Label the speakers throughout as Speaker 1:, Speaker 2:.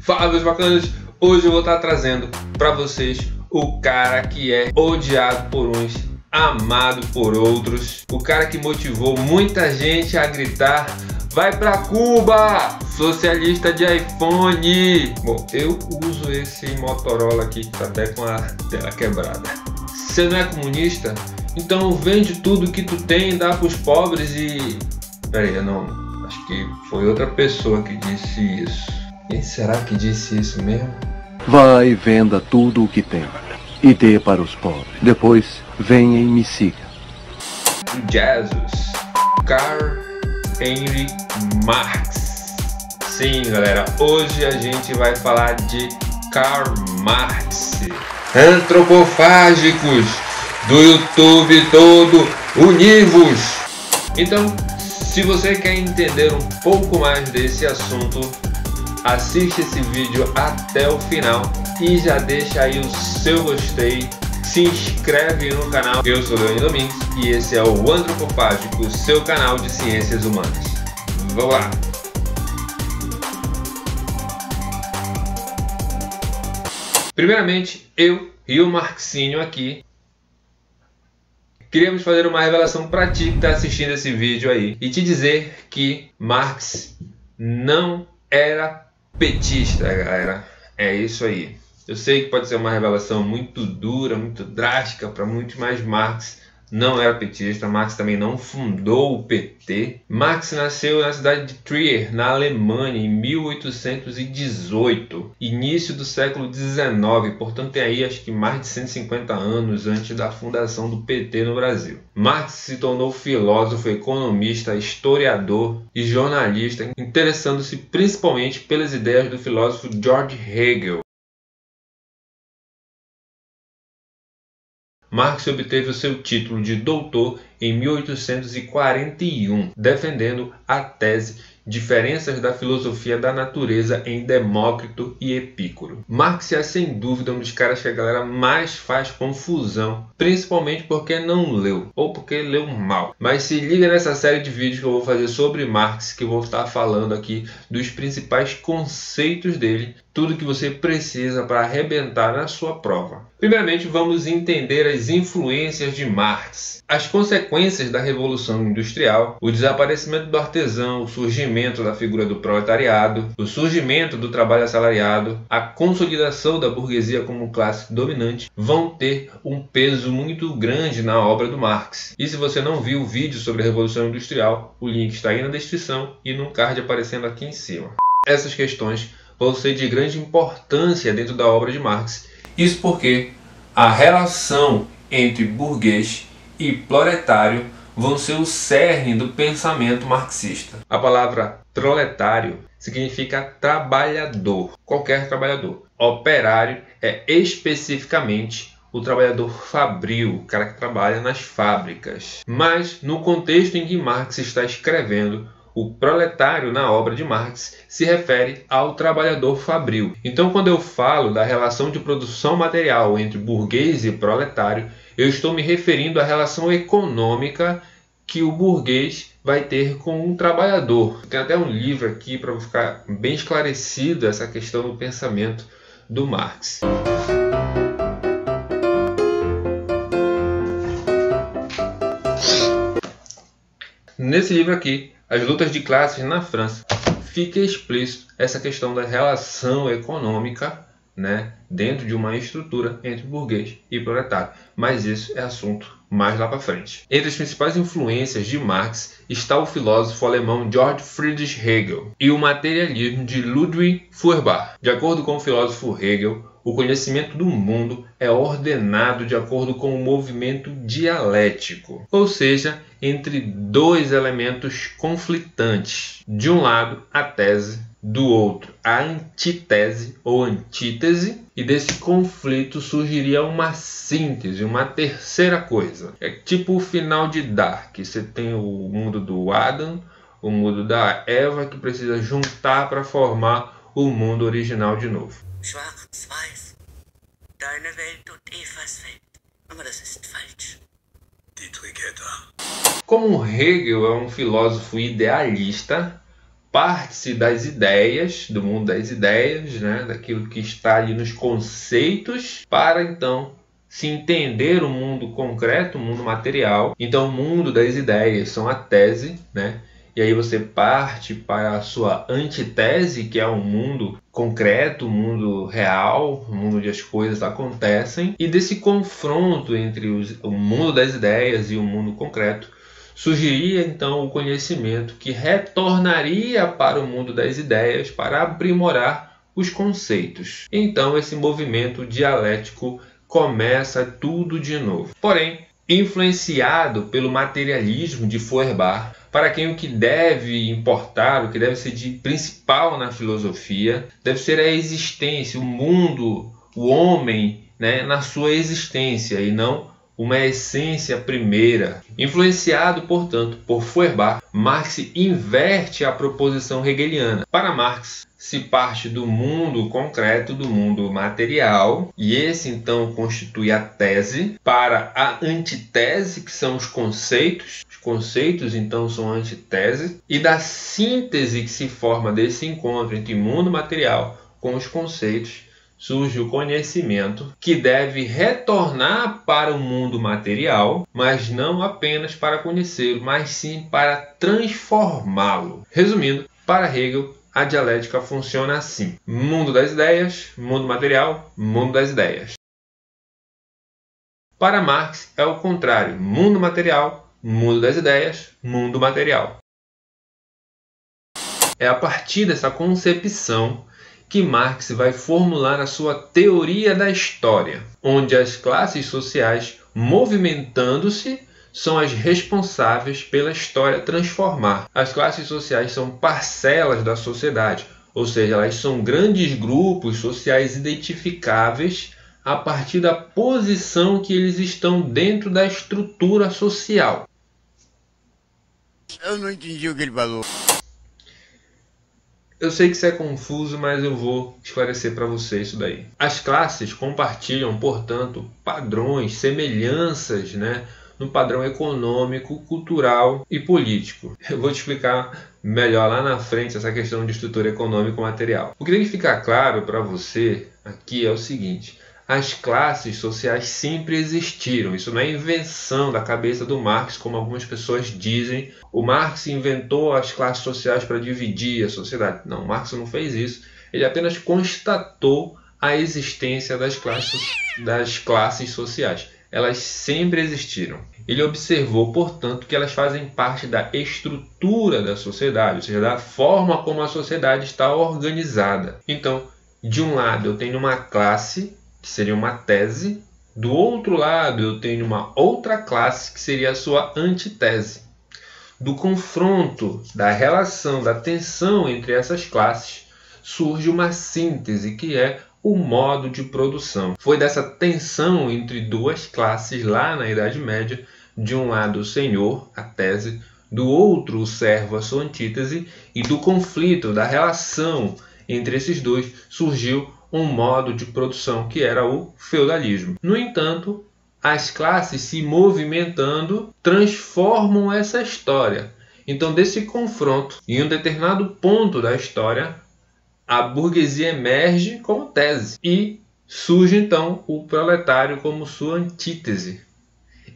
Speaker 1: Fala, meus bacanas! Hoje eu vou estar trazendo para vocês o cara que é odiado por uns, amado por outros, o cara que motivou muita gente a gritar: vai pra Cuba, socialista de iPhone! Bom, eu uso esse Motorola aqui que tá até com a tela quebrada. Você não é comunista? Então vende tudo que tu tem e dá pros pobres e... Peraí, não, acho que foi outra pessoa que disse isso. Quem será que disse isso mesmo?
Speaker 2: Vá e venda tudo o que tem e dê para os pobres. Depois venha e me siga.
Speaker 1: Jesus, Karl Heinrich Marx. Sim, galera, hoje a gente vai falar de Karl Marx. Antropofágicos do YouTube todo, univos! Então, se você quer entender um pouco mais desse assunto, assiste esse vídeo até o final e já deixa aí o seu gostei, se inscreve no canal. Eu sou Leone Domingues e esse é o Antropofágico, seu canal de ciências humanas. Vamos lá! Primeiramente, eu e o Marxinho aqui queríamos fazer uma revelação para ti que está assistindo esse vídeo aí e te dizer que Marx não era petista, galera. É isso aí. Eu sei que pode ser uma revelação muito dura, muito drástica para muitos, mas Marx não era petista. Marx também não fundou o PT. Marx nasceu na cidade de Trier, na Alemanha, em 1818, início do século XIX, portanto tem aí acho que mais de 150 anos antes da fundação do PT no Brasil. Marx se tornou filósofo, economista, historiador e jornalista, interessando-se principalmente pelas ideias do filósofo George Hegel. Marx obteve o seu título de doutor em 1841, defendendo a tese Diferenças da Filosofia da Natureza em Demócrito e Epicuro. Marx é sem dúvida um dos caras que a galera mais faz confusão, principalmente porque não leu, ou porque leu mal. Mas se liga nessa série de vídeos que eu vou fazer sobre Marx, que eu vou estar falando aqui dos principais conceitos dele, tudo que você precisa para arrebentar na sua prova. Primeiramente, vamos entender as influências de Marx, as consequências da Revolução Industrial, o desaparecimento do artesão, o surgimento da figura do proletariado, o surgimento do trabalho assalariado, a consolidação da burguesia como classe dominante, vão ter um peso muito grande na obra do Marx. E se você não viu o vídeo sobre a Revolução Industrial, o link está aí na descrição e no card aparecendo aqui em cima. Essas questões vão ser de grande importância dentro da obra de Marx. Isso porque a relação entre burguês e proletário vão ser o cerne do pensamento marxista. A palavra proletário significa trabalhador, qualquer trabalhador. Operário é especificamente o trabalhador fabril, o cara que trabalha nas fábricas. Mas no contexto em que Marx está escrevendo, o proletário na obra de Marx se refere ao trabalhador fabril. Então, quando eu falo da relação de produção material entre burguês e proletário, eu estou me referindo à relação econômica que o burguês vai ter com um trabalhador. Tem até um livro aqui para ficar bem esclarecido essa questão do pensamento do Marx. Nesse livro aqui, As Lutas de Classes na França, fica explícito essa questão da relação econômica, né, dentro de uma estrutura entre burguês e proletário. Mas isso é assunto mais lá para frente. Entre as principais influências de Marx está o filósofo alemão Georg Friedrich Hegel e o materialismo de Ludwig Feuerbach. De acordo com o filósofo Hegel, o conhecimento do mundo é ordenado de acordo com o movimento dialético, ou seja, entre dois elementos conflitantes. De um lado, a tese, do outro, a antítese ou antítese, e desse conflito surgiria uma síntese, uma terceira coisa. É tipo o final de Dark. Você tem o mundo do Adam, o mundo da Eva, que precisa juntar para formar o mundo original de novo.
Speaker 3: Schwarz-Weiß. Deine Welt und Evas Welt. Aber das ist falsch.
Speaker 1: Como Hegel é um filósofo idealista, parte-se das ideias, do mundo das ideias, né? Daquilo que está ali nos conceitos, para então se entender o mundo concreto, o mundo material. Então, o mundo das ideias são a tese, né? E aí você parte para a sua antitese, que é o mundo concreto, o mundo real, o mundo onde as coisas acontecem. E desse confronto entre o mundo das ideias e o mundo concreto, surgiria então o conhecimento que retornaria para o mundo das ideias para aprimorar os conceitos. Então esse movimento dialético começa tudo de novo. Porém, influenciado pelo materialismo de Feuerbach, para quem o que deve importar, o que deve ser de principal na filosofia, deve ser a existência, o mundo, o homem, né, na sua existência e não uma essência primeira. Influenciado, portanto, por Feuerbach, Marx inverte a proposição hegeliana. Para Marx, se parte do mundo concreto, do mundo material, e esse então constitui a tese, para a antitese, que são os conceitos. Os conceitos então são a antitese, e da síntese que se forma desse encontro entre mundo material com os conceitos, surge o conhecimento, que deve retornar para o mundo material, mas não apenas para conhecê-lo, mas sim para transformá-lo. Resumindo, para Hegel, a dialética funciona assim: mundo das ideias, mundo material, mundo das ideias. Para Marx é o contrário: mundo material, mundo das ideias, mundo material. É a partir dessa concepção que Marx vai formular a sua teoria da história, onde as classes sociais, movimentando-se, são as responsáveis pela história transformar. As classes sociais são parcelas da sociedade, ou seja, elas são grandes grupos sociais identificáveis a partir da posição que eles estão dentro da estrutura social.
Speaker 4: Eu não entendi o que ele falou.
Speaker 1: Eu sei que isso é confuso, mas eu vou esclarecer para você isso daí. As classes compartilham, portanto, padrões, semelhanças, né, no padrão econômico, cultural e político. Eu vou te explicar melhor lá na frente essa questão de estrutura econômico-material. O que tem que ficar claro para você aqui é o seguinte: as classes sociais sempre existiram. Isso não é invenção da cabeça do Marx, como algumas pessoas dizem. O Marx inventou as classes sociais para dividir a sociedade. Não, Marx não fez isso. Ele apenas constatou a existência das classes sociais. Elas sempre existiram. Ele observou, portanto, que elas fazem parte da estrutura da sociedade, ou seja, da forma como a sociedade está organizada. Então, de um lado eu tenho uma classe, que seria uma tese. Do outro lado, eu tenho uma outra classe, que seria a sua antitese. Do confronto, da relação, da tensão entre essas classes, surge uma síntese, que é o modo de produção. Foi dessa tensão entre duas classes lá na Idade Média, de um lado o senhor, a tese, do outro o servo, a sua antítese, e do conflito, da relação entre esses dois, surgiu um modo de produção que era o feudalismo. No entanto, as classes se movimentando transformam essa história. Então, desse confronto, em um determinado ponto da história, a burguesia emerge como tese e surge então o proletário como sua antítese.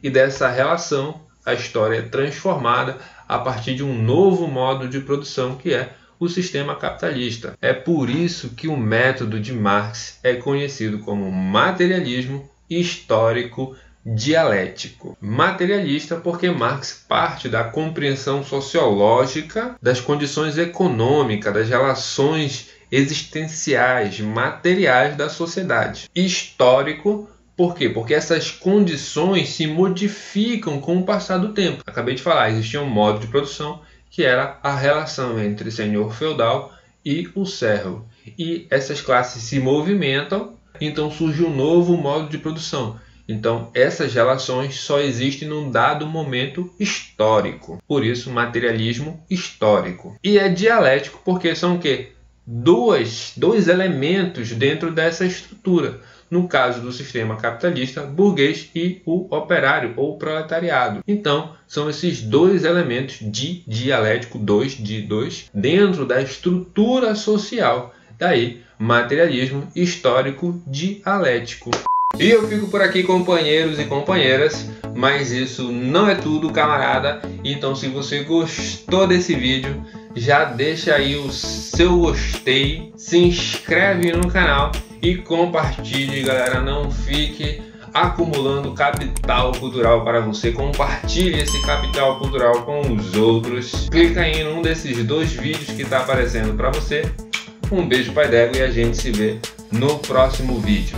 Speaker 1: E dessa relação, a história é transformada a partir de um novo modo de produção, que é o sistema capitalista. É por isso que o método de Marx é conhecido como materialismo histórico dialético. Materialista porque Marx parte da compreensão sociológica das condições econômicas, das relações existenciais, materiais da sociedade. Histórico por quê? Porque essas condições se modificam com o passar do tempo. Acabei de falar, existia um modo de produção que era a relação entre senhor feudal e o servo. E essas classes se movimentam, então surge um novo modo de produção. Então essas relações só existem num dado momento histórico. Por isso, materialismo histórico. E é dialético porque são o quê? dois elementos dentro dessa estrutura. No caso do sistema capitalista, burguês e o operário ou proletariado. Então, são esses dois elementos de dialético, 2 de 2, dentro da estrutura social. Daí, materialismo histórico dialético. E eu fico por aqui, companheiros e companheiras, mas isso não é tudo, camarada. Então, se você gostou desse vídeo, já deixa aí o seu gostei, se inscreve no canal e compartilhe, galera. Não fique acumulando capital cultural para você. Compartilhe esse capital cultural com os outros. Clica aí num desses 2 vídeos que está aparecendo para você. Um beijo, pai d'égua, e a gente se vê no próximo vídeo.